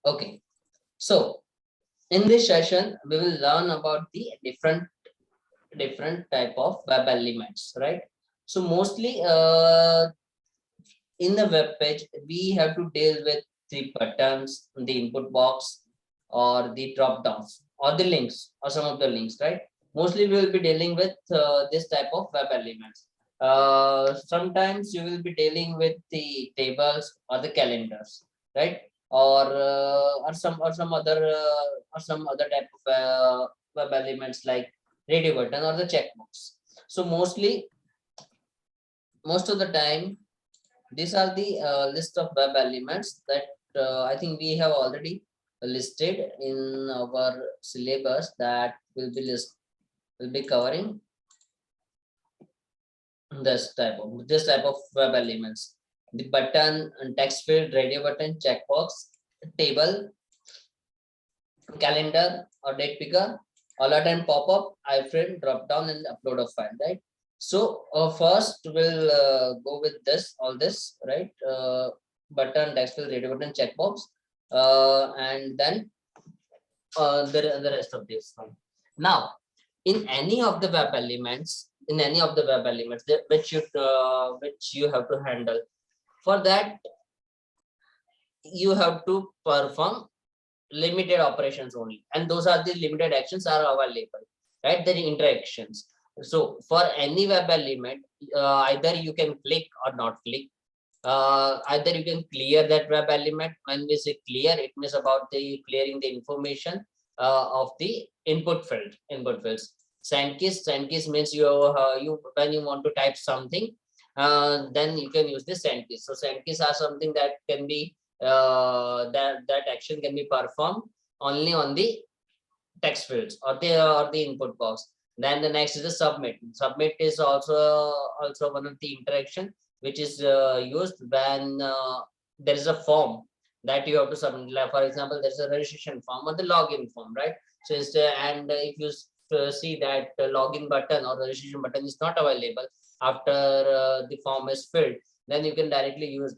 Okay, so in this session we will learn about the different type of web elements, right? So mostly in the web page we have to deal with the buttons, the input box, or the drop downs, or the links, or some of the links, right? Mostly we will be dealing with this type of web elements. Sometimes you will be dealing with the tables or the calendars, right? Or some other type of web elements like radio button or the checkbox. So most of the time these are the list of web elements that I think we have already listed in our syllabus, that will be covering this type of web elements. The button and text field, radio button, checkbox, table, calendar or date picker, alert and pop-up, iframe, drop down, and upload a file, right? So first we'll go with all this, right? Button, text field, radio button, checkbox, and then the rest of this one. Now, in any of the web elements, which you have to handle, for that you have to perform limited operations only, and those are the limited actions are available, right? The interactions. So for any web element, either you can click or not click. Either you can clear that web element. When we say clear, it means about the clearing the information of the input fields. Send keys means you when you want to type something, then you can use the send keys. So send keys are something that can be that action can be performed only on the text fields or the input box. Then the next is the submit. Submit is also one of the interaction which is used when there is a form that you have to submit. Like for example, there's a registration form or the login form, right? So if you see that the login button or the registration button is not available after the form is filled, then you can directly use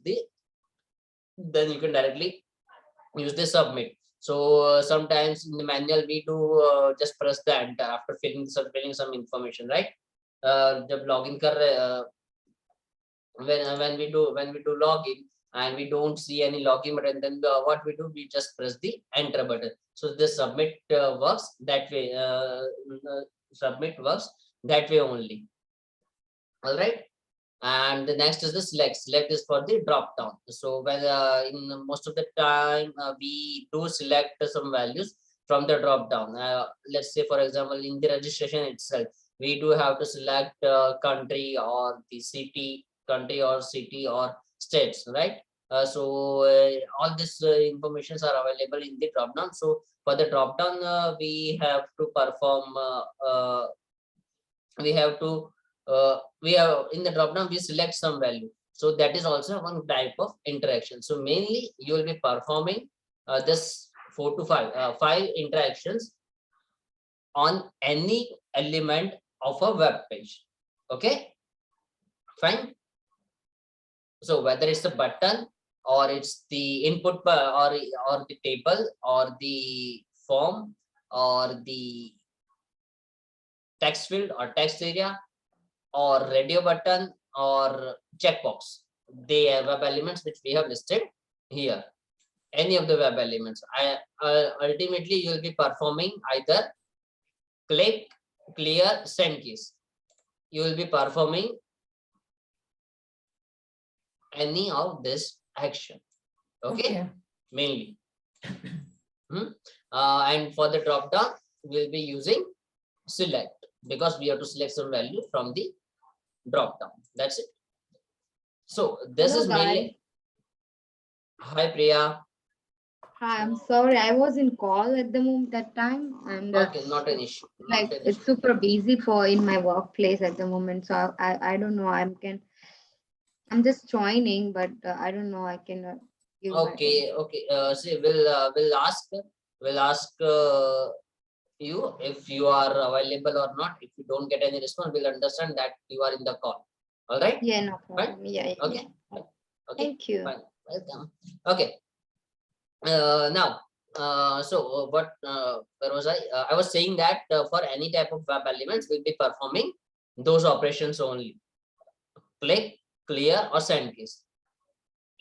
the submit. So sometimes in the manual we do just press the enter after filling some information, right? जब login कर रहे when we do login and we don't see any login button, then what we do, we just press the enter button. So the submit works that way. Submit works that way only. All right. And the next is the select is for the drop down. So when in most of the time we do select some values from the drop down. Let's say for example in the registration itself we do have to select country or city or states, right? All this informations are available in the drop down. So for the drop down we have to perform we have in the drop down we select some value. So that is also one type of interaction. So mainly you will be performing this 4 to 5 interactions on any element of a web page. Okay, fine. So whether it's the button or it's the input or the table or the form or the text field or text area or radio button or checkbox, the web elements which we have listed here, any of the web elements, ultimately you will be performing either click, clear, send keys. You will be performing any of this action. Okay. Mainly. And for the drop down we'll be using select, because we have to select some value from the drop down. That's it. So this is mainly. Hi Priya. Hi, I'm sorry, I was in call at the moment that time, and okay, not an issue. Like it's super busy for in my workplace at the moment, so I don't know. I'm just joining, but I don't know. I can give. Okay, okay. See, we'll ask you if you are available or not. If you don't get any response, we'll understand that you are in the call. All right. Yeah, no problem. Right? Yeah. Okay. Yeah. Okay. Thank you. Fine. Welcome. Okay. Now, what where was I? I was saying that for any type of web elements, we'll be performing those operations only: click, clear और send case.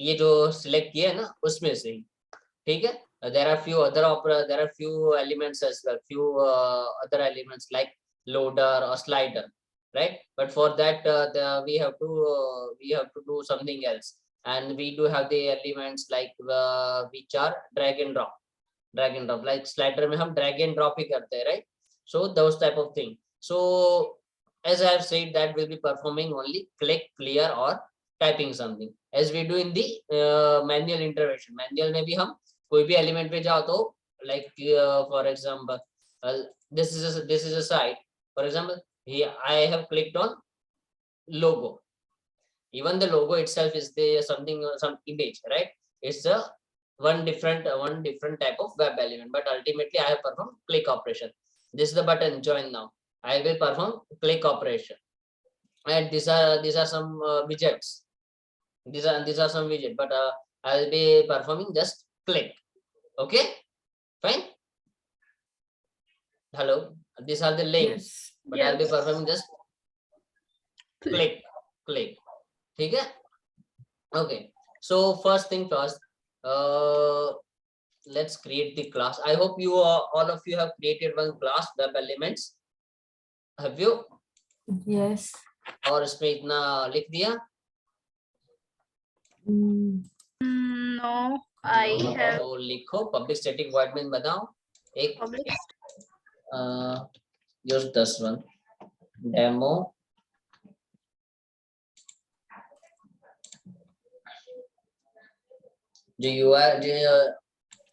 ये जो select किया है ना, उसमें से ही, ठीक है? There are few elements as well, few other elements like loader or slider, right? But for that, we have to do something else, and we do have the elements like which are drag and drop. Like slider में हम drag and drop ही करते हैं, right? So those type of thing. So as I have said, that will be performing only click, clear or typing something, as we do in the manual intervention. Manual में भी हम कोई भी element पे जाओ तो, like for example, this is a site. For example, here I have clicked on logo. Even the logo itself is the something, some image, right? It's a one different type of web element, but ultimately I have performed click operation. This is the button join now. I will perform click operation, and these are some widgets. These are some widget, but I'll be performing just click. Okay, fine. Hello, these are the links. Yes. But I'll be performing just click. ठीक है? Okay, so first thing first, let's create the class. I hope you all of you have created one class, web elements. Have you? Yes. और इसमें इतना लिख दिया? No, I have तो लिखो public static void main बताओ एक public. use this one demo जो UI जो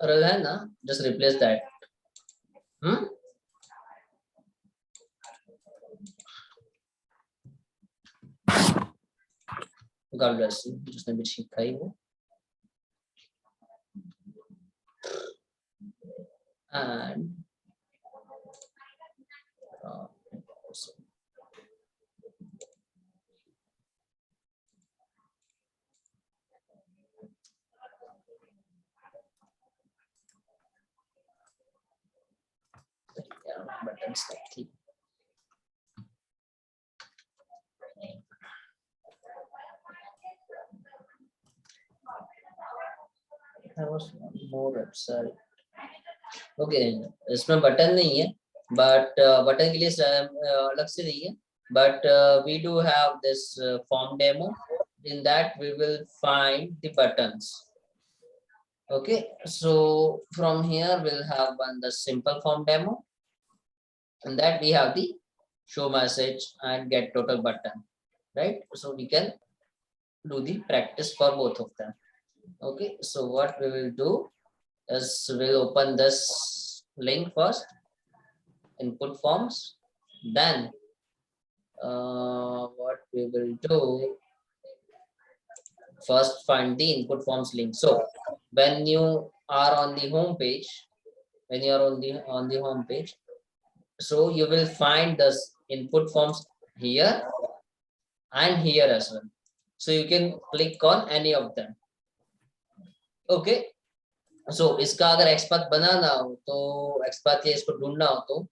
रल है ना, just replace that. God bless you, जिसने भी सीखा ही वो. And buttons like that was more website. Okay, इसमें बटन नहीं है, but बटन के लिए अलग से नहीं है, but we do have this form demo. In that we will find the buttons. Okay, so from here we'll have the simple form demo, and that we have the show message and get total button, right? So we can do the practice for both of them. Okay, so what we will do is we'll open this link first, input forms. Then what we will do, first find the input forms link. So when you are on the home page, so you will find this input forms here and here as well. So you can click on any of them. Okay, so इसका अगर XPath बनाना हो तो XPath या इसको ढूंढना हो तो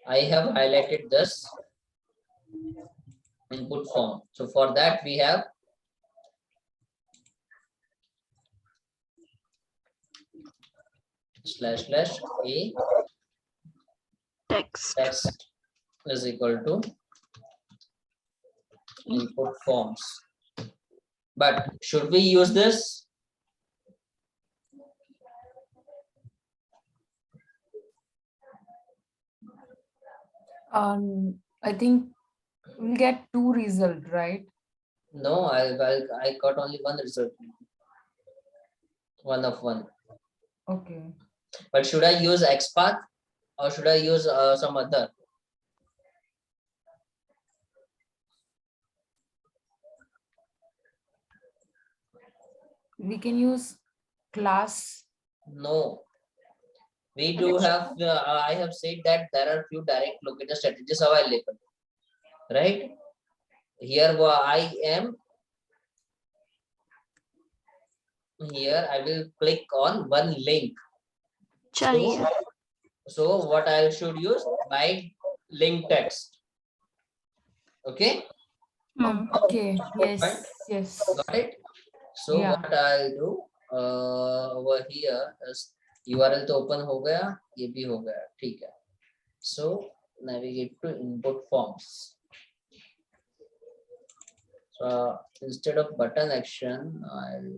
I have highlighted this input form. So for that we have // a text is equal to input forms. But should we use this? I think we'll get 2 results, right? No, I got only one result. 1 of 1. Okay. But should I use XPath or should I use some other? We can use class. No. We do have, I have said that there are few direct locator strategies available, right? Here I am here I will click on one link. चाहिए. So what I should use? By link text. Okay. Okay. Fine. Yes. Got it. So Yeah. what I'll do over here is URL तो open हो गया, ये भी हो गया, ठीक है. So navigate to input forms. So instead of button action, I'll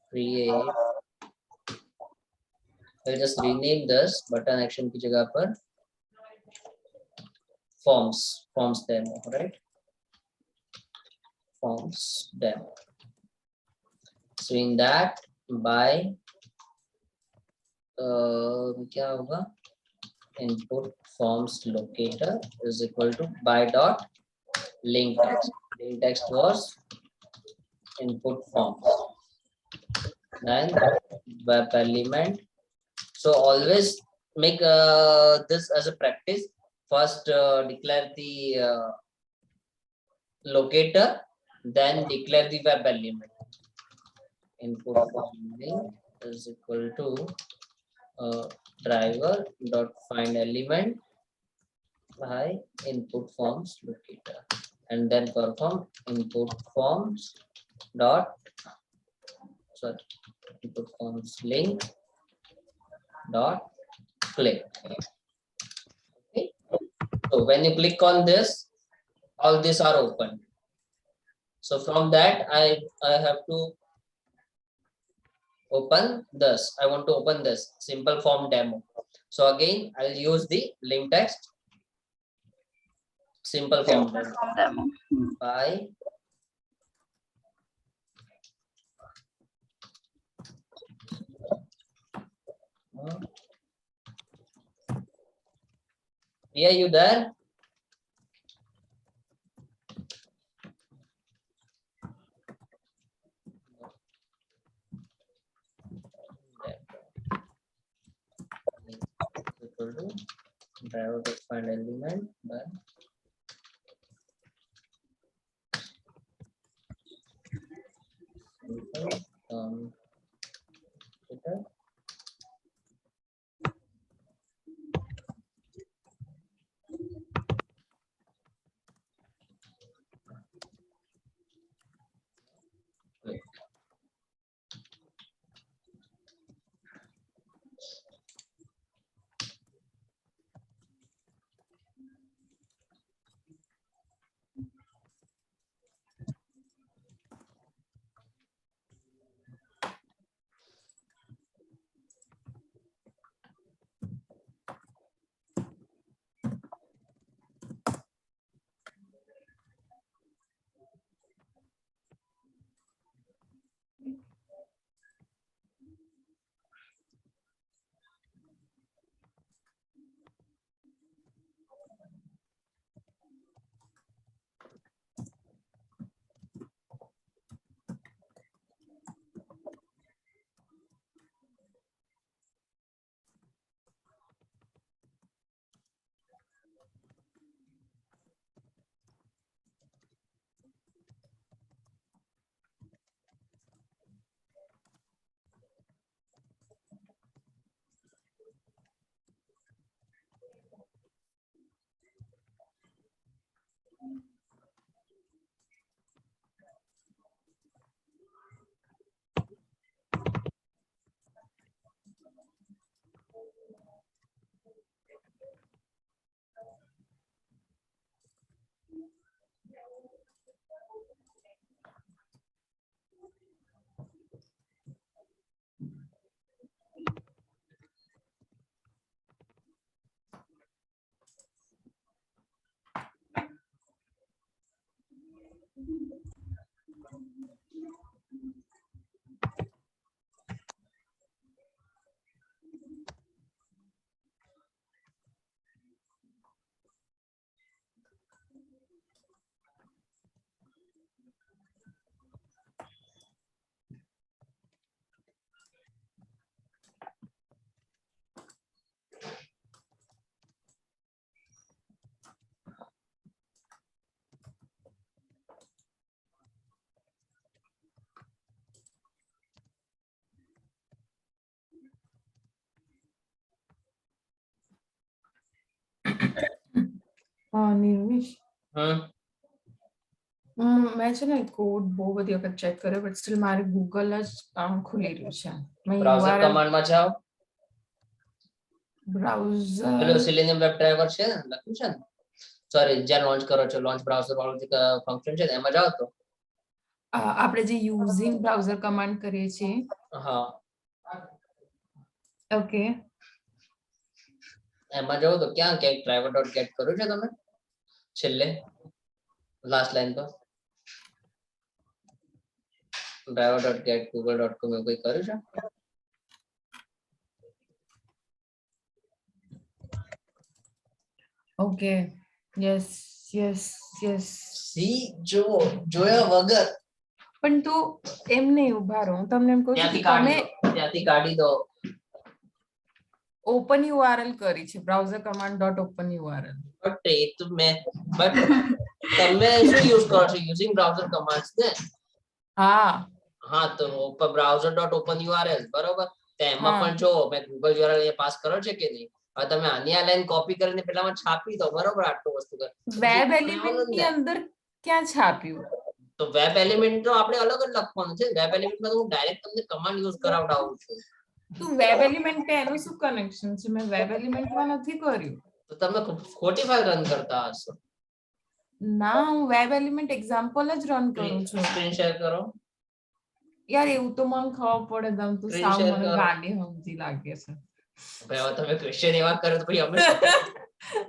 create. I'll just rename this button action की जगह पर forms demo, right? Forms demo. So in that by क्या होगा? Input forms locator is equal to by dot link text. Link text was input forms. Then web element. So always make this as a practice. First declare the locator, then declare the web element. Input form link is equal to driver dot find element by input forms locator, and then perform input forms dot input forms link dot click. Okay. So when you click on this, all these are open. So from that I have to open this. I want to open this simple form demo. So again I'll use the link text simple form demo by are you there? Equal to driver to find element by simple computer. Click. નિર્મિશ હમ મેં છે ને code બહુ બધી વખત check કર્યો but still મારે Google જ ખુલી રહ્યું છે મેં બ્રાઉઝર URL કમાન્ડ માં જાઓ, બ્રાઉઝર પેલું Selenium Webdriver છે ને લખ્યું છે ને, સોરી જ્યાં લોન્ચ કરો છો લોન્ચ બ્રાઉઝર વાળું જે ફંક્શન છે ને એમાં જાઓ તો આપણે જે યુઝિંગ બ્રાઉઝર કમાન્ડ કરીએ છીએ હા ઓકે એમાં જાઓ તો ક્યાં ક્યાંક driver.get કર્યું છે તમે છેલ્લે લાસ્ટ લાઈન પર driver.get google.com એવું કંઈ કર્યું છે? Okay yes yes yes she જો જોયા વગર પણ તું એમ નહીં ઉભા રહો હું તમને એમ કહું છું કે ત્યાંથી કાઢી દો ઓપન યુઆરએલ કરી છે browser command dot open URL but એ તો મેં બટ તમે શું યુઝ કરો છો યુઝિંગ બ્રાઉઝર કમાન્ડ્સ ને હા હા તો browser.open URL બરોબર તેમાં હા. પણ જો મેં ગૂગલ URL એ પાસ કરો છે કે નહીં હવે તમે આની આ લાઈન કોપી કરીને પેલામાં છાપી દો બરોબર આટલું વસ્તુ કર વેબ એલિમેન્ટ ની અંદર ક્યાં છાપ્યું તો વેબ એલિમેન્ટ તો આપણે અલગ જ લખવાનું છે વેબ એલિમેન્ટમાં તો હું ડાયરેક્ટ તમને કમાન્ડ યુઝ કરાવડાવું છું તું વેબ એલિમેન્ટ એનું શું કનેક્શન છે મેં વેબ એલિમેન્ટમાં નથી કર્યું તો તમે ખોટી ફાઇલ રન કરતા હશો ના હું વેબ એલિમેન્ટ એક્ઝામ્પલ જ રન કરું છું સ્ક્રીન શેર કરો યાર એવું તો મને ખબર પડે દમ તું Screen સાવ share મને કરો. ગાંડી સમજી લાગે છે ભાઈ હવે તમે ક્વેશ્ચન એવા કરો તો પછી અમે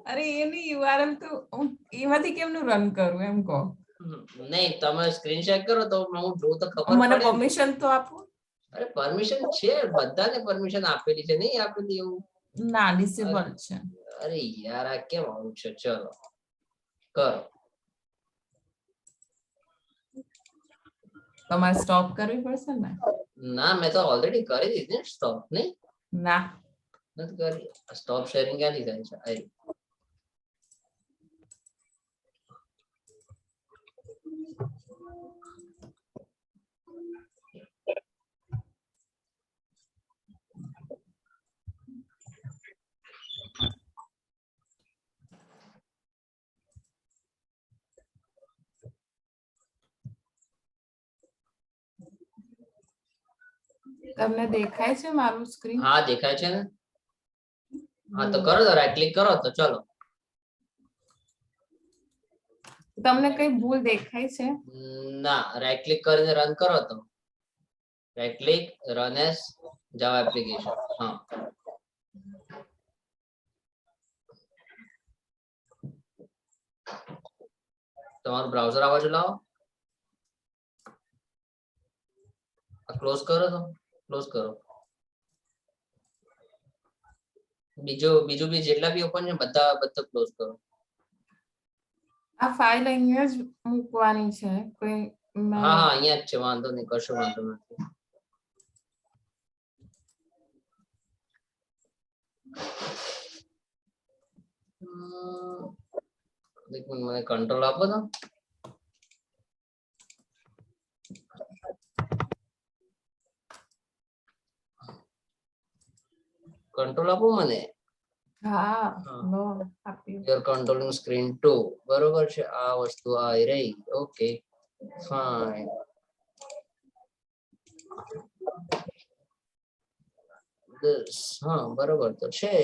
અરે એની યુઆરએલ તો હું એમાંથી કેમનું રન કરું એમ કહો નહીં તમે સ્ક્રીન શેર કરો તો હું જોઉં તો ખબર મને પડે ને. પરમિશન તો આપો અરે પરમિશન છે બધાને પરમિશન આપેલી છે નહીં આપેલી એવું ના ડિસેબલ છે અરે યાર આ કેમ આવું છે ચલો કરો તમારે સ્ટોપ કરવી પડશે ને ના મેં તો ઓલરેડી કરી દીધી ને સ્ટોપ નહીં ના નથી કરી સ્ટોપ શેરિંગ ક્યાંથી થાય છે આઈ તમને દેખાય છે મારું સ્ક્રીન હા દેખાય છે ને હા તો કરો તો રાઈટ ક્લિક કરો તો ચલો તમને કઈ ભૂલ દેખાય છે ના રાઈટ ક્લિક કરીને રન કરો તો right click run as Java application હા તમારું બ્રાઉઝર આવા જો લાવો ક્લોઝ કરો તો ક્લોઝ કરો બીજું બી જેટલા બી ઓપન છે બધા ક્લોઝ કરો આ ફાઇલ અહીંયા જ મૂકવાની છે કોઈ હા હા અહીંયા જ છે વાંધો નહીં કશો વાંધો નથી એક મિનિટ મને કંટ્રોલ આપો તો કંટ્રોલ આપો મને હા નો આપ્યું યુ આર કંટ્રોલિંગ સ્ક્રીન 2 બરોબર છે આ વસ્તુ આવી રહી ઓકે ફાઇન હા બરોબર તો છે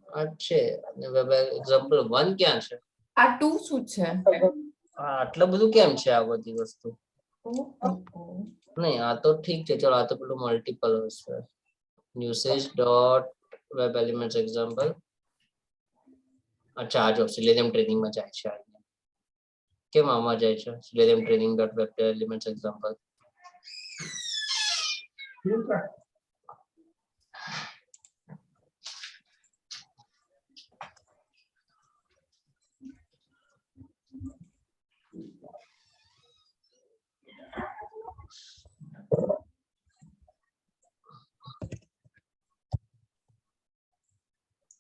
આ છે અને વેબ એક્ઝામ્પલ 1 ક્યાં છે આ 2 શું છે આટલું બધું કેમ છે આ બધી વસ્તુ નહીં આ તો ઠીક છે ચલો આ તો પેલું મલ્ટિપલ હશે usage dot web elements example અચ્છા આ જો Selenium training માં જાય છે કેમ આમાં જાય છે Selenium training dot web elements example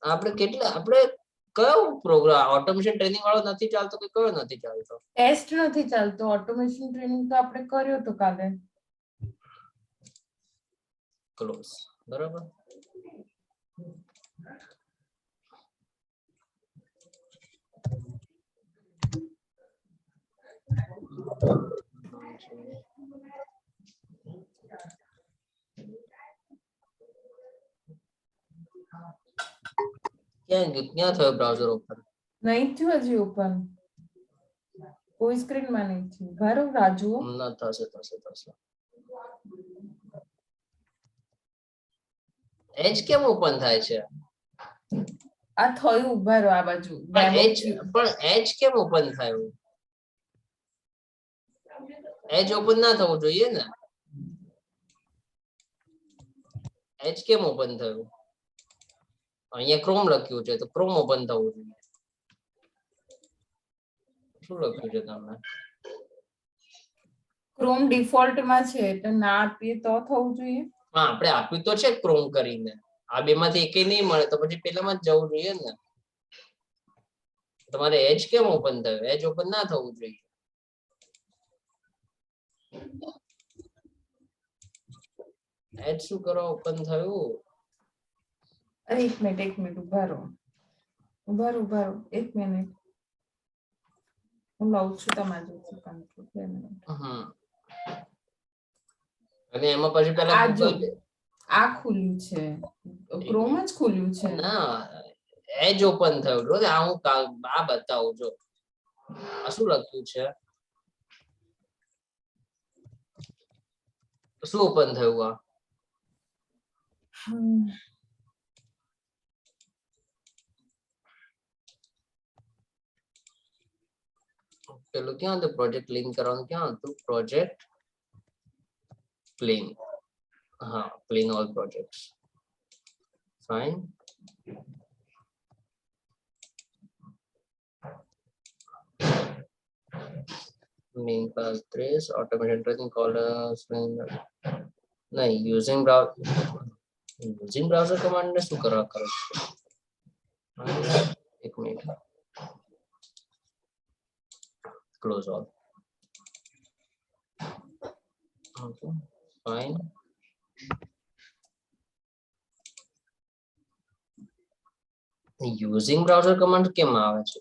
આપણે કયો પ્રોગ્રામ ઓટોમેશન ટ્રેનિંગ વાળો નથી ચાલતો કે કયો નથી ચાલતો ટેસ્ટ નથી ચાલતો ઓટોમેશન ટ્રેનિંગ તો આપણે કર્યો તો કાલે ક્લોઝ બરાબર ક્યાં થયો બ્રાઉઝર ઓપન? નહીં થયું હજી ઓપન, કોઈ સ્ક્રીનમાં નહીં થયું. બરાબર રાજુ, ના થશે. એજ કેમ ઓપન થાય છે? આ થયું. ઉભા રહો, આ બાજુ પણ એજ કેમ ઓપન થયું? એજ ઓપન ના થવું જોઈએ ને. એજ કેમ ઓપન થયું? અહીંયા ક્રોમ લખ્યું છે તો ક્રોમ ઓપન થવું જોઈએ. શું લખ્યું છે તમે? ક્રોમ ડિફોલ્ટ માં છે એટલે ના આપીએ તો થવું જોઈએ. હા, આપણે આપ્યું તો છે ક્રોમ કરીને. આ બે માંથી એકેય નહીં મળે તો પછી પેલામાં જ જવું જોઈએ ને. તમારે એજ કેમ ઓપન થયું? એજ ઓપન ના થવું જોઈએ. એજ શું કરવા ઓપન થયું? અરે એક મિનિટ ઉભા રહો, એક મિનિટ. હું લઉં છું તમારી જોડે કંટ્રોલ. 2 મિનિટ. અને એમાં પછી પેલા આ જો Google આ ખુલ્યું છે, ક્રોમ જ ખુલ્યું છે. ના, એજ ઓપન થયું. જો આ હું આ બતાવું. જો આ શું લખ્યું છે? શું ઓપન થયું? આ પેલું ક્યાં હતું? પ્રોજેક્ટ લિંક કરવાનું ક્યાં હતું? Project plain. હા, plain all projects. Fine. main class 3 automation tracking callers નહીં. using browser command ને શું કરવા કરો છો? એક minute. close all. Okay, fine. using browser command કેમ આવે છે?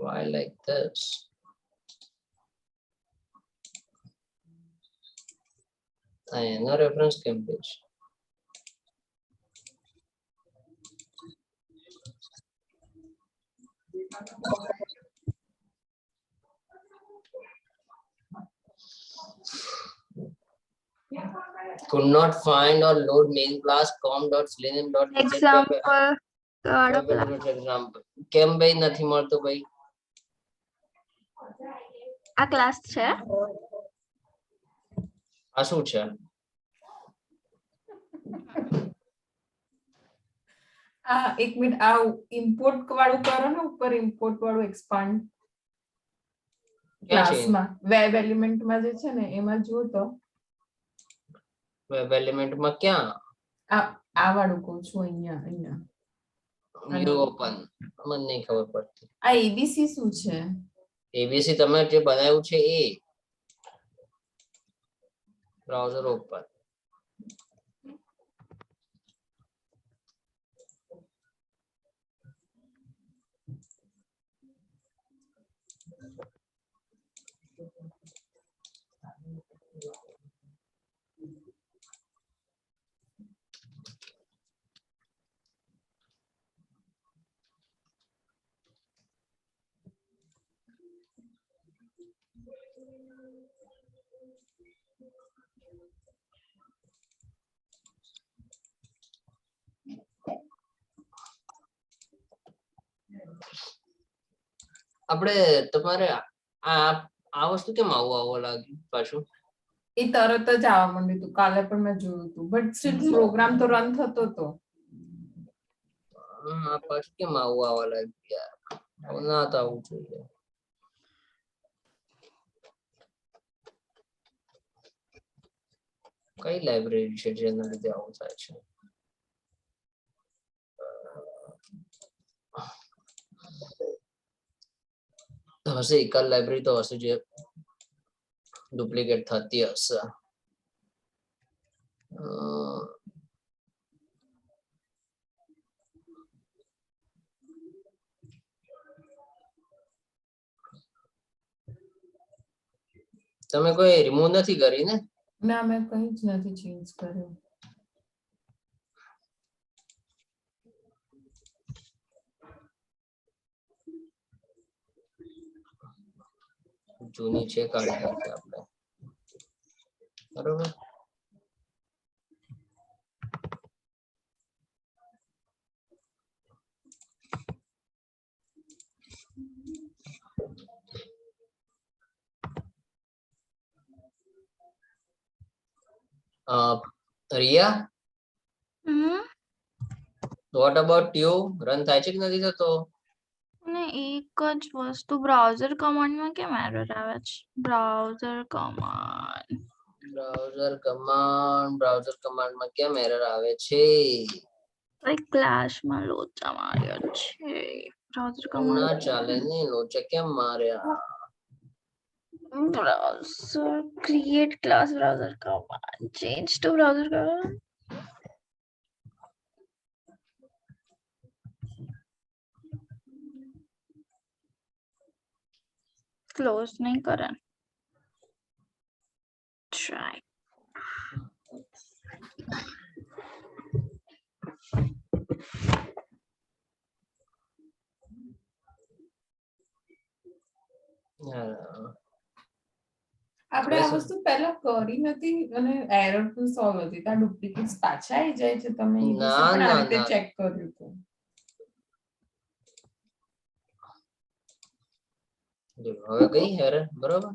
Why like this? એનો રેફરન્સ કેમ page? could not find or load main class com.selenium.example. Example કાઢો પેલા. કેમ ભાઈ નથી મળતો ભાઈ? આ ક્લાસ છે. આ શું છે? આ એક મિનિટ, આ ઇમ્પોર્ટ વાળું કરો ને, ઉપર ઇમ્પોર્ટ વાળું એક્સપાન્ડ ક્યાં છે? ક્લાસમાં વેબ એલિમેન્ટ માં જે છે ને એમાં જુઓ તો. વેબ એલિમેન્ટ માં ક્યાં? આ વાળું કહું છું, અહીંયા. View open. મને નહીં ખબર પડતી. આ એબીસી શું છે? એબીસી તમે જે બનાવ્યું છે એ. Browser open. આપણે તમારે આ વસ્તુ કેમ આવું લાગ્યું પાછું? એ તરત જ આવવા માંડ્યું હતું. કાલે પણ મેં જોયું હતું, બટ સ્ટીલ પ્રોગ્રામ તો રન થતો હતો. આ પાછું કેમ આવું લાગ્યું યાર? ના તો આવું જોઈએ. કઈ લાઇબ્રેરી છે જેના લીધે આવું થાય છે? હશે એકાદ લાઇબ્રેરી તો હશે જે ડુપ્લિકેટ થતી હશે. તમે કોઈ રિમૂવ નથી કરી ને? ના મેં કંઈ જ નથી ચેન્જ કર્યું. જૂની છે કાઢી નાખીએ આપણે. બરોબર. Riya, what about you? Run થાય છે કે નથી થતો? ને એક જ વસ્તુ બ્રાઉઝર કમાન્ડમાં કેમ એરર આવે છે? બ્રાઉઝર કમાન્ડમાં કેમ એરર આવે છે? ક્લાસમાં લોચા માર્યો છે. બ્રાઉઝર ના કમાન્ડ ચાલે ને, લોચા કેમ માર્યા? browser create class browser command change to browser command close नहीं करा try આપણે આ વસ્તુ પહેલા કરી નથી અને એરર પણ સોલ્વ હતી. ત્યાં ડુપ્લિકેટ્સ પાછા આવી જાય છે. તમે એ દિવસે ના, પણ આ ના, રીતે ના. ચેક કર્યું હતું. હવે ગઈ એરર, બરોબર.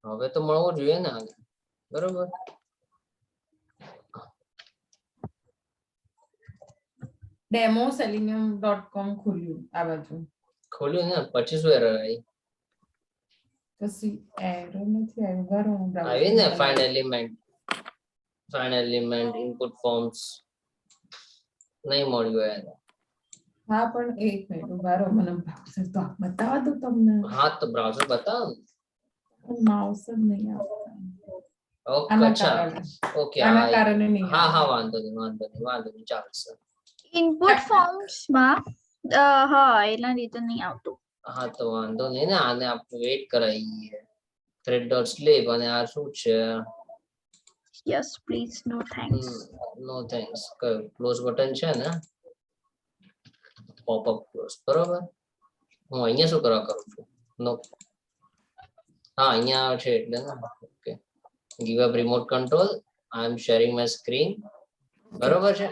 હવે તો મળવું જોઈએ ને આને, બરોબર. ડેમો selenium.com ખોલ્યું આ બાજુ. ખોલ્યું ને પછી શું એરર આવી? પછી એરર નથી આવ્યું. બરોબર આવી ને ફાઇન્ડ એલિમેન્ટ ઇનપુટ ફોર્મ્સ નહીં મળ્યું યાર. હા પણ એક મિનિટ ઉભા રહો, મને બ્રાઉઝર તો બતાવવા દો તમને. હા તો બ્રાઉઝર બતાવો ને. માઉસ જ નહીં આવતા. ઓકે, આના અચ્છા, કારણે ઓકે. આના કારણે નહીં હા આવતું. હા, વાંધો નહીં, ચાલશે. input forms માં હા એના રીતે નહીં આવતું હા તો વાંધો નહીં ને, આને આપણે વેઇટ કરાવીએ. thread.slip અને આ શું છે? yes please no thanks no thanks. કયું ક્લોઝ બટન છે ને? પોપઅપ ક્લોઝ, બરોબર. હું અહીંયા શું કરવા કરું છું? નો, હા અહીંયા છે એટલે ને. Okay, give up remote control. I am sharing my screen. બરોબર છે.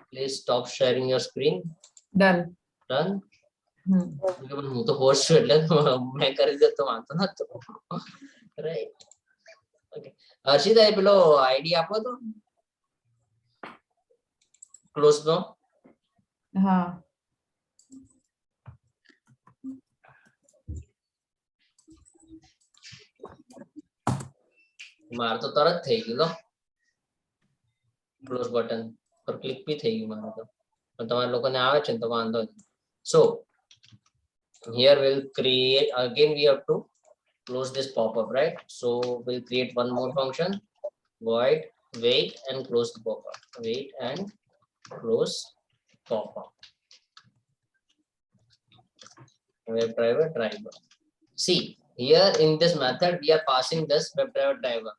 Please stop sharing your screen. Done. હું તો હોસ્ટ છું એટલે મેં કરી દે તો વાંધો નતો. રાઈટ. ઓકે, હર્ષિતા એ પેલો આઈડી આપો તો ક્લોઝ નો. હા માર તો તરત થઈ ગયું. ક્લોઝ બટન પર ક્લિક બી થઈ ગયું મારે તો, પણ તમારા લોકોને આવે છે ને તો વાંધો નહીં. સો here we'll create again, we have to close this pop-up, right? So we'll create one more function, void wait and close the pop-up, wait and close pop-up. WebDriver driver. See here in this method we are passing this WebDriver driver.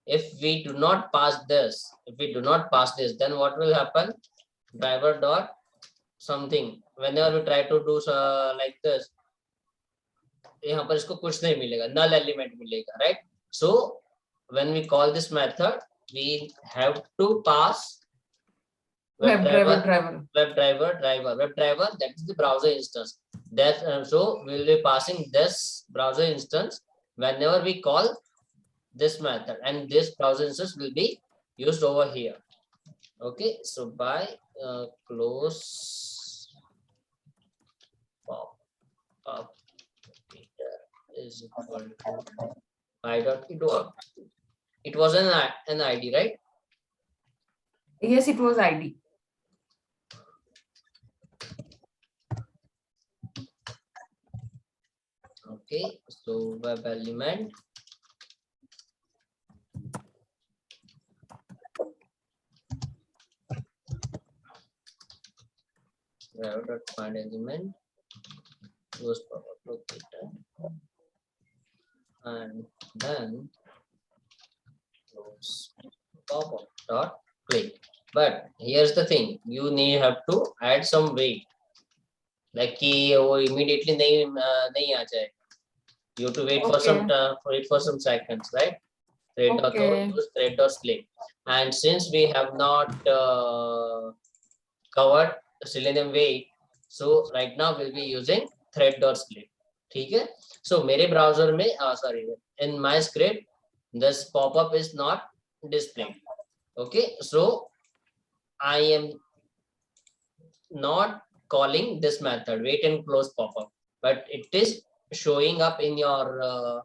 If we do not pass this, then what will happen? Driver dot something. Whenever we try to do like this, यहाँ पर इसको कुछ नहीं मिलेगा, null element मिलेगा, right? So when we call this method, we have to pass WebDriver driver. That is the browser instance. That so we will be passing this browser instance whenever we call this method, and this browser instance will be used over here. Okay, so by close pop is equal to I dot it was an ID, right? yes it was id. Okay, so WebElement Find element close pop-up locator, and then close pop-up dot play. But here's the thing, you have to add some weight, like कि वो immediately नहीं आ जाए. You have to wait for some time, wait for some seconds, right? Thread dot slave. And since we have not covered Selenium weight, so right now we'll be using thread dot slave. ठीक है? So मेरे browser में sorry, in my script this pop-up is not displayed. Okay, so I am not calling this method wait and close pop-up, but it is showing up in your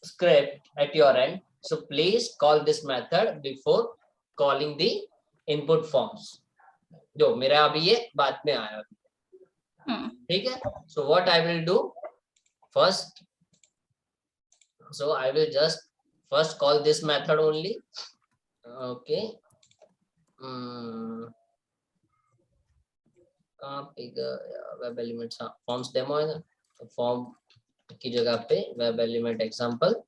script at your end. So please call this method before calling the input forms. जो मेरा अभी ये बाद में आया, ठीक है? So what I will do first, so I will just first call this method only. Okay. कहाँ पे वेब एलिमेंट फॉर्म्स डेमो है ना, तो फॉर्म की जगह पे web element example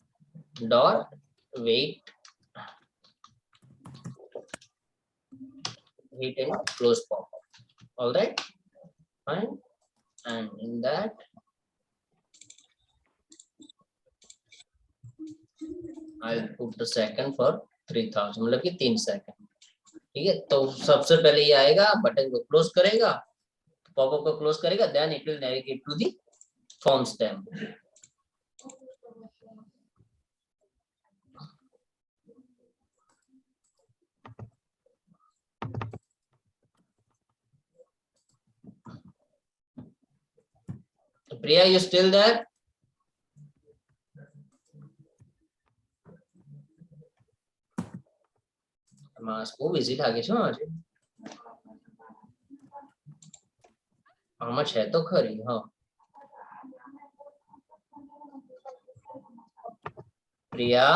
dot wait and close pop-up. All right, fine. And in that I'll put the second for 3000, मतलब कि 3 सेकंड. ठीक है, तो सबसे पहले ये आएगा, बटन को क्लोज करेगा, पॉपअप को क्लोज करेगा, then it will navigate to the forms tab. Priya, you still there? Mask को विजिट आगे छो आज. आमच है तो खरी. हाँ, प्रिया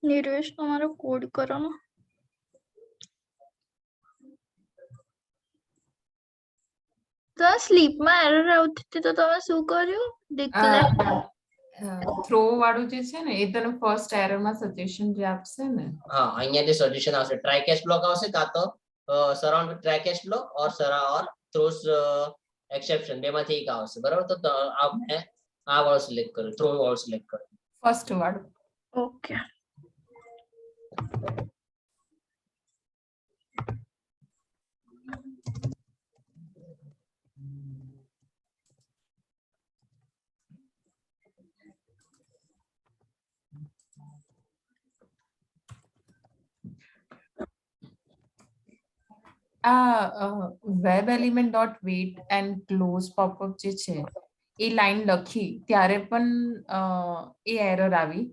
निर्वेश તમારો કોડ કરો ને. તો સ્લીપમાં એરર આવતી હતી તો તમે શું કર્યું? ડિક્લેર થ્રો વાળું જે છે ને એ તને ફર્સ્ટ એરરમાં સજેશન જે આપશે ને. हाँ, અહીંયાથી સજેશન આવશે. ટ્રાય કેચ બ્લોક આવશે, કાં તો surround with try catch block or throws exception, બેમાંથી એક આવશે. બરાબર, તો આ મેં આ વાળો સિલેક્ટ કર્યો, થ્રો વાળો સિલેક્ટ કર્યો. ફર્સ્ટ વાળું. ઓકે. આ web element dot wait and close popup જે છે એ લાઈન લખી ત્યારે પણ એ એરર આવી.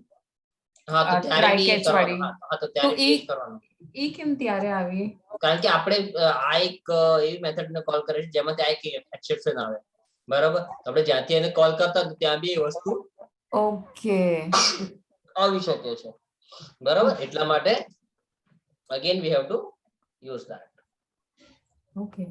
હા, તો ત્યારે ટ્રાય બી કેચ વાળી. હા, તો ત્યારે બી કરવાનું. એ કેમ ત્યારે આવી? કારણ કે આપણે આ એક એવી મેથડને કોલ કરે છે જેમાંથી આ એક એક્સેપ્શન આવે. બરાબર, આપણે જ્યાંથી એને કોલ કરતા ત્યાં બી એ વસ્તુ ઓકે આવી શકે છે. બરાબર, એટલા માટે again we have to use that. Okay.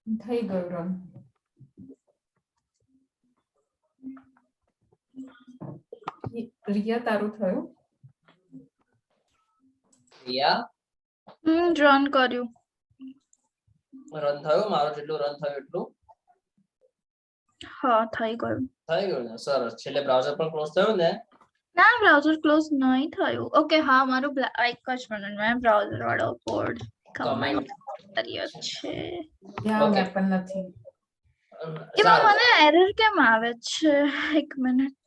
થઈ ગયું રન. રિયા તારું થયું? યા રન કર્યું. રન થયો, મારો જેટલું રન થયું એટલું હા થઈ ગયું. થઈ ગયું ને? સરસ. છેલ્લે બ્રાઉઝર પણ ક્લોઝ થયું ને? ના બ્રાઉઝર ક્લોઝ નહીં થયું. ઓકે હા મારું એક જ મિનિટ મેં બ્રાઉઝર વાળો કોડ કમેન્ટ કર્યો છે. ત્યાં Okay. મેં પણ નથી. એમાં સારું. મને એરર કેમ આવે છે? એક મિનિટ.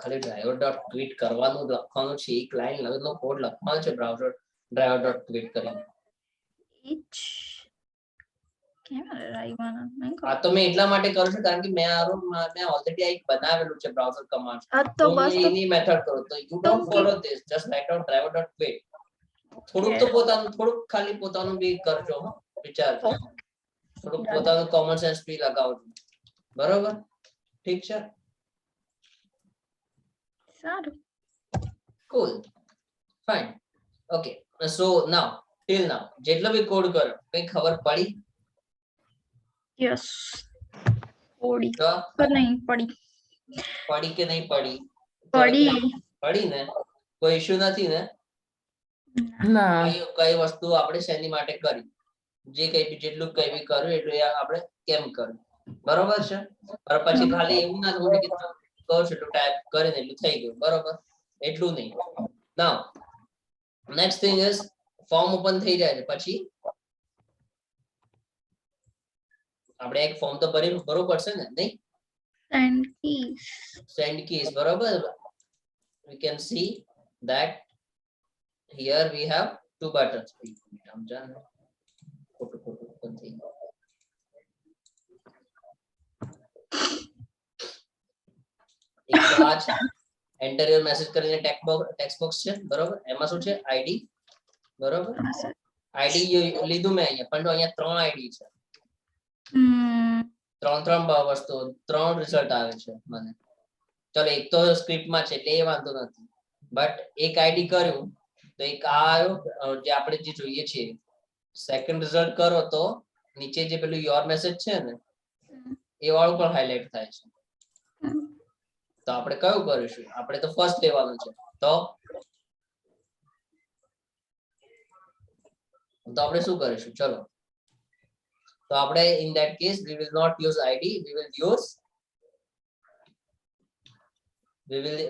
ખાલી ડ્રાઈવર ડોટ ટ્વીટ કરવાનું લખવાનું છે, એક લાઈન નો કોડ લખવાનો છે બ્રાઉઝર ડ્રાઈવર ડોટ ટ્વીટ કરીને. કેમ એરર આવી મને નહીં આ તો મેં એટલા માટે કરું છું કારણ કે મેં ઓલરેડી એક બનાવેલું છે બ્રાઉઝર કમાન્ડ. ખબર. તો તો હું બસ તો એની મેથડ કરું તો you don't follow this, just write down driver dot tweet. થોડુંક તો થોડુંક ખાલી પોતાનું બી કરજો, હો વિચારજો. થોડુંક પોતાનું કોમન સેન્સ બી લગાવજો. બરોબર? ઠીક છે? સારું. Cool. Fine. Okay. So now, till now, જેટલો બી કોડ કર્યો, કઈ ખબર પડી? યસ પડી તો નહીં પડી પડી કે નહીં પડી? પડી. પડી ને? કોઈ ઇશ્યુ નથી ને? ના. કઈ વસ્તુ આપણે શેની માટે કરી? જે કઈ બી જેટલું કઈ બી કર્યું એટલું આપણે કેમ કર્યું? બરોબર છે? પણ પછી ખાલી એવું ના થવું કે કહું છું એટલું ટાઈપ કરીને એટલું થઈ ગયું. બરોબર? એટલું નહીં. Now next thing is form open થઈ જાય છે પછી આપણે એક ફોર્મ તો ભરવું પડશે ને? નહીં? And keys Send keys. બરોબર? We can see that here we have two buttons. ખોટું થઈ ગયું. એક તો આ છે એન્ટર યોર મેસેજ કરીને ટેક્સ્ટ બોક્સ છે. બરોબર? એમાં શું છે? આઈડી. બરોબર? આઈડી લીધું મેં અહીંયા, પણ અહીંયા 3 આઈડી છે. ત્રણ વસ્તુ 3 રિઝલ્ટ આવે છે મને. ચલો એક તો સ્ક્રિપ્ટમાં છે એટલે એ વાંધો નથી, બટ એક આઈડી કર્યું તો એક આ આવ્યો જે આપણે જે જોઈએ છે. સેકન્ડ રિઝલ્ટ કરો તો નીચે જે પેલું યોર મેસેજ છે ને એ વાળું પણ હાઇલાઇટ થાય છે. તો આપણે કયું કરીશું? આપણે તો ફર્સ્ટ લેવાનું છે. તો આપણે શું કરીશું? ચલો તો આપણે in that case we will not use id, we will use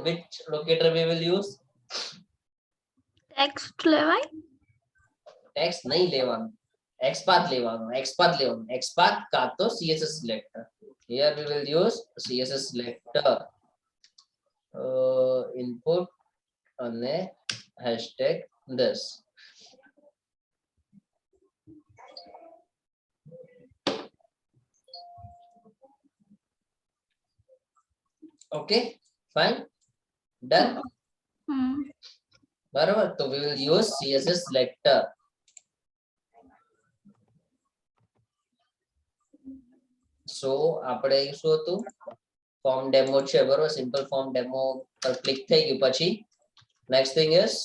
which locator we will use? Text લેવાય? ટેક્સ્ટ નહીં લેવાનું, XPath લેવાનું. XPath કાં તો CSS selector. Here we will use CSS selector. Input અને hashtag this. Okay, fine, done. બરાબર? તો we will use CSS selector. So આપણે શું હતું? ફોર્મ ડેમો છે. બરોબર? સિમ્પલ ફોર્મ ડેમો પર ક્લિક થઈ ગયું પછી નેક્સ્ટ થિંગ ઇઝ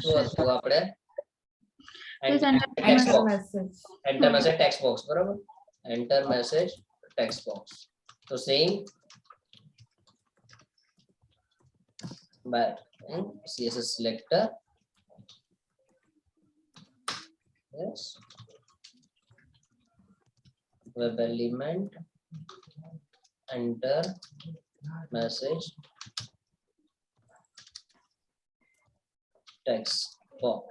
શું હતું આપણે? Enter message text box. બરોબર? Enter message text box. તો same by CSS selector. Yes, WebElement enter message text box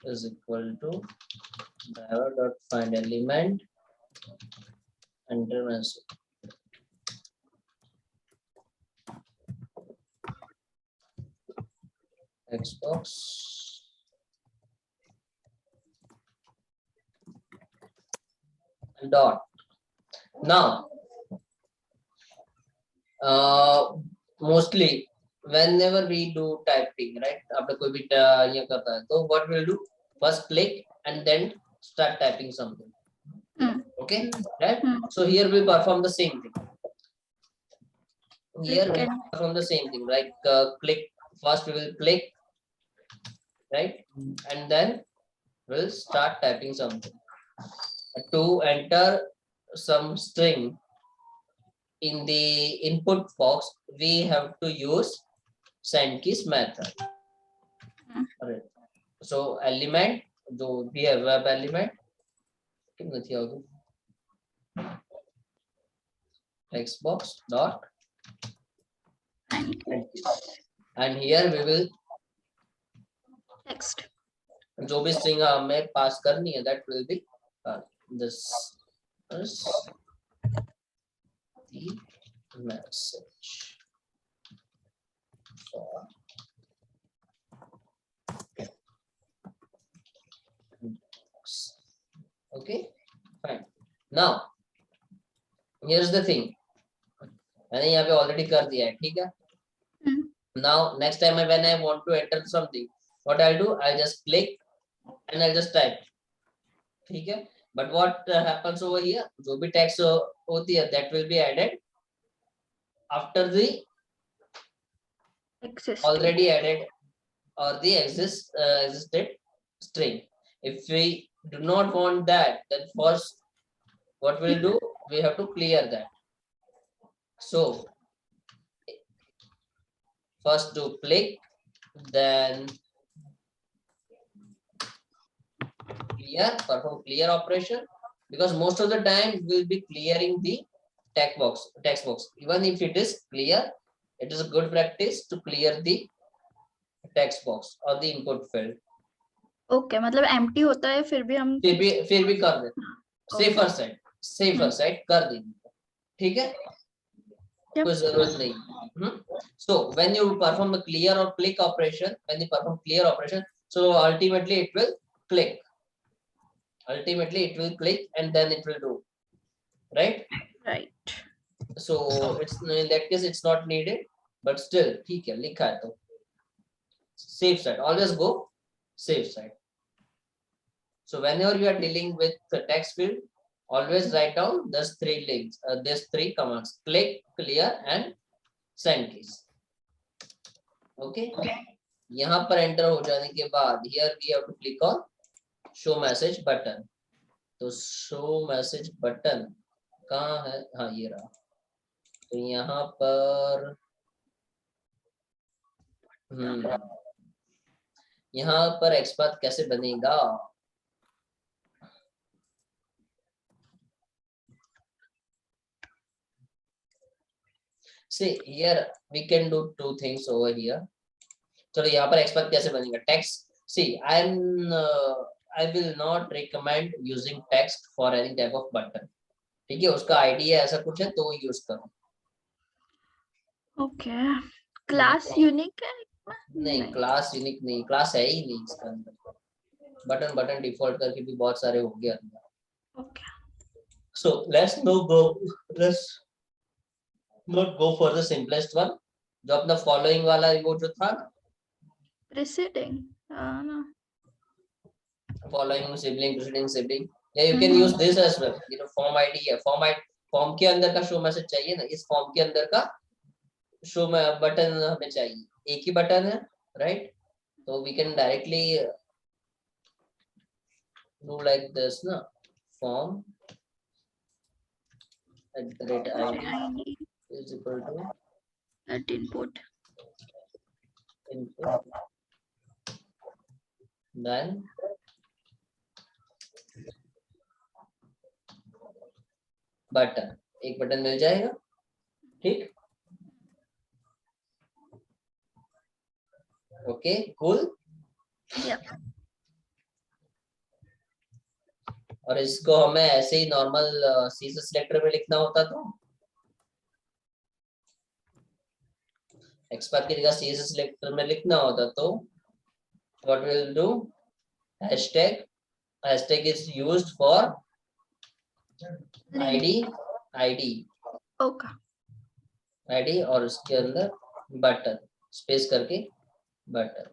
is equal to driver dot find element enter message. Text box dot. Now mostly whenever we do typing, right, આપણે કોઈ બી અહીંયા કરતા હોય તો what we'll do, first click and then start typing something. Okay, right? So here we perform the same thing. Here we perform the same thing, like click. First we will click, right, and then will start typing something. To enter some string in the input box, we have to use send keys method. Alright. So element, जो भी है web element, text box dot and here we will Text. जो भी string हमें pass करनी है, that will be this is the message. So, okay, fine. Now here's the thing. मैंने यहाँ पे already कर दिया है, ठीक है? Now next time when I want to enter something, what I'll do, I'll just click and I'll just type. ठीक है? But what happens over here, जो भी text होती है, that will be added after the already added or the existed string. If we do not want that, then first what we'll do, we have to clear that. So first do click, then clear, perform clear operation, because most of the time we'll be clearing the text box. Even if it is clear, it is a good practice to clear the text box or the input field. Okay, मतलब empty होता है फिर भी हम फिर भी कर दें, safer side कर देंगे, ठीक है? कोई जरूरत नहीं. So when you perform the clear or click operation, so ultimately it will click. And then it will do, right? So it's in that case it's not needed, but still ठीक है, लिखा है तो safe side, always go safe side. So whenever you are dealing with the text field, always write down these three links, these three commands: click, clear, and send keys. Okay. यहाँ पर enter हो जाने के बाद, here we have to click on show message button. तो show message button कहाँ है? हाँ ये रहा. तो यहाँ पर यहाँ पर XPath कैसे बनेगा? See here we can do two things over here. चलो यहाँ पर XPath कैसे बनेगा? Text. See, I will not recommend using text for any type of button. ठीक है, उसका आईडी है ऐसा कुछ है तो यूज करो. Okay. Class unique है? नहीं, क्लास यूनिक नहीं, क्लास है ही नहीं इसके अंदर. बटन डिफॉल्ट करके भी बहुत सारे हो गए अंदर. Okay. So let's not go for the simplest one. जो अपना following वाला वो जो था ना, Preceding. No. Following sibling, preceding sibling. Yeah, you can use this as well. You know, form ID है. Form के अंदर का show message चाहिए ना, इस form के अंदर का show बटन हमें चाहिए. एक ही बटन है, right? So we can directly do like this ना, form @ID is equal to That input. then button, एक बटन मिल जाएगा, ठीक? Okay, cool. Yeah. और इसको हमें ऐसे ही नॉर्मल CSS सिलेक्टर में लिखना होता तो XPath की जगह CSS सिलेक्टर में लिखना होता तो what we'll do, hashtag is used for ID Okay. ID और उसके अंदर बटन स्पेस करके बटन,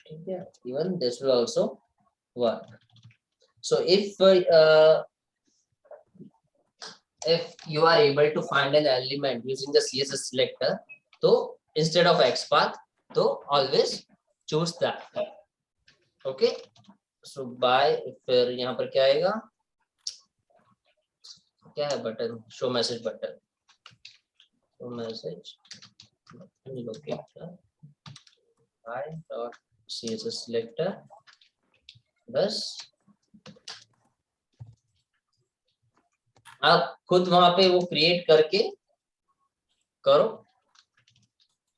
ठीक है? Even this will also work. So if you are able to find an element using the CSS selector, so instead of XPath, so always choose that. Okay. So by, फिर यहाँ पर क्या आएगा, क्या है button, show message button, show message locator by dot CSS selector, बस आप खुद वहां पे वो क्रिएट करके करो।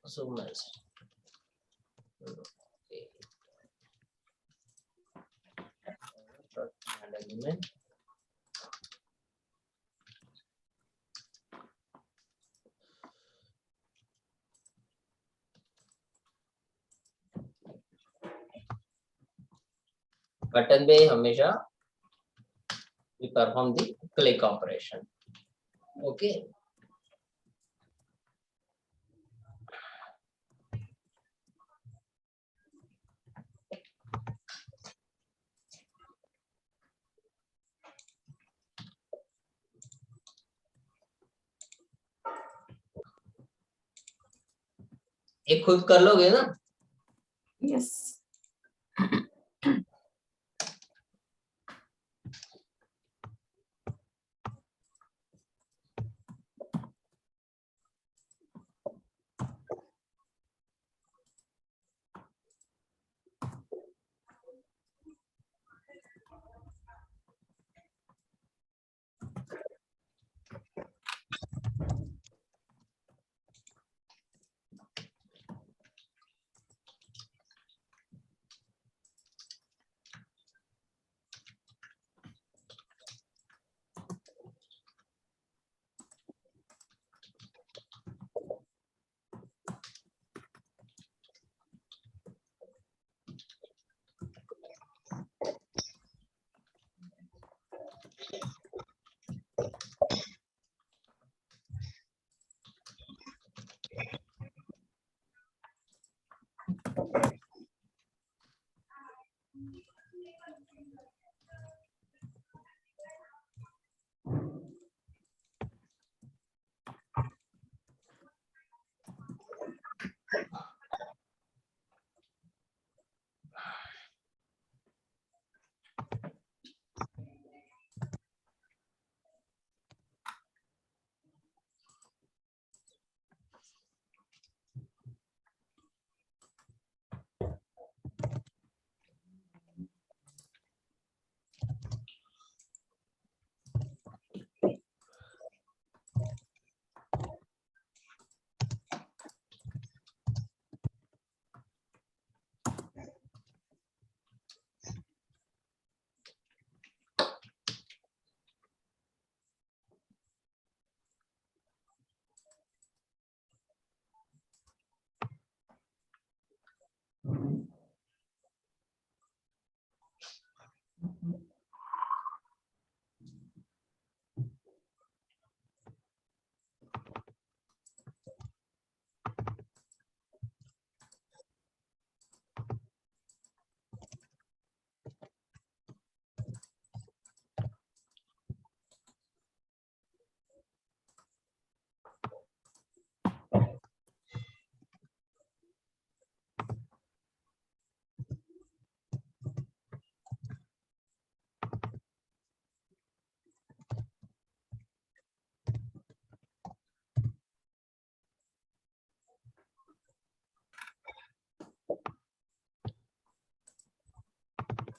शो मैसेज element बटन पे हमेशा we perform the click operation. Okay. एक खुद कर लोगे ना? Yes.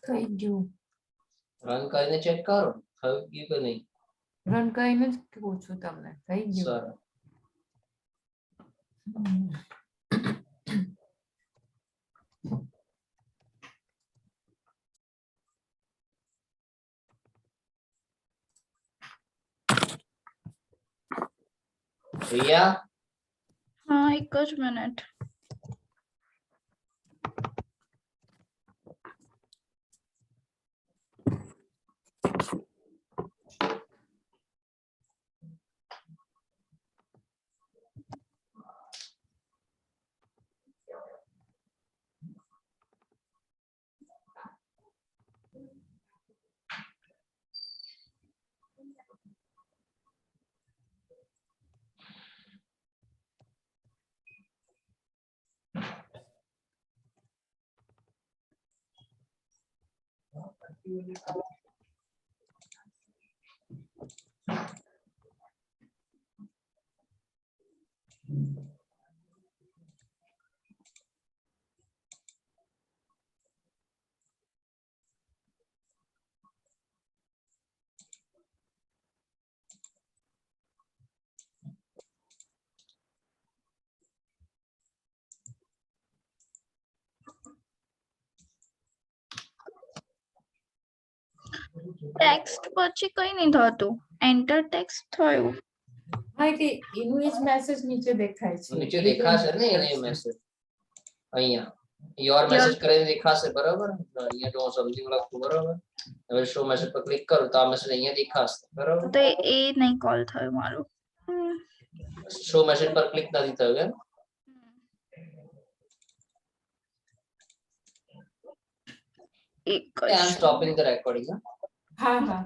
થઈ ગયું. રન કરીને ચેક કરો થયું કે નહીં. રન કરીને જ કહું છું તમને. થઈ ગયું. સરસ. પ્રિયા, हाँ एक ज मिनट. ટેક્સ્ટ પછી કઈ નહીં થતું એન્ટર ટેક્સ્ટ થયું હા એટલે એનું એ જ મેસેજ નીચે દેખાય છે નીચે દેખાશે ને એને મેસેજ અહીંયા યોર મેસેજ કરીને દેખાશે બરાબર અહીંયા તો સમથિંગ લખું બરાબર હવે શો મેસેજ પર ક્લિક કરું તો આ મેસેજ અહીંયા દેખાશે બરાબર તો એ નહીં કોલ થયું મારું શો મેસેજ પર ક્લિક નથી થયું એમ એક I am stopping the recording. હા હા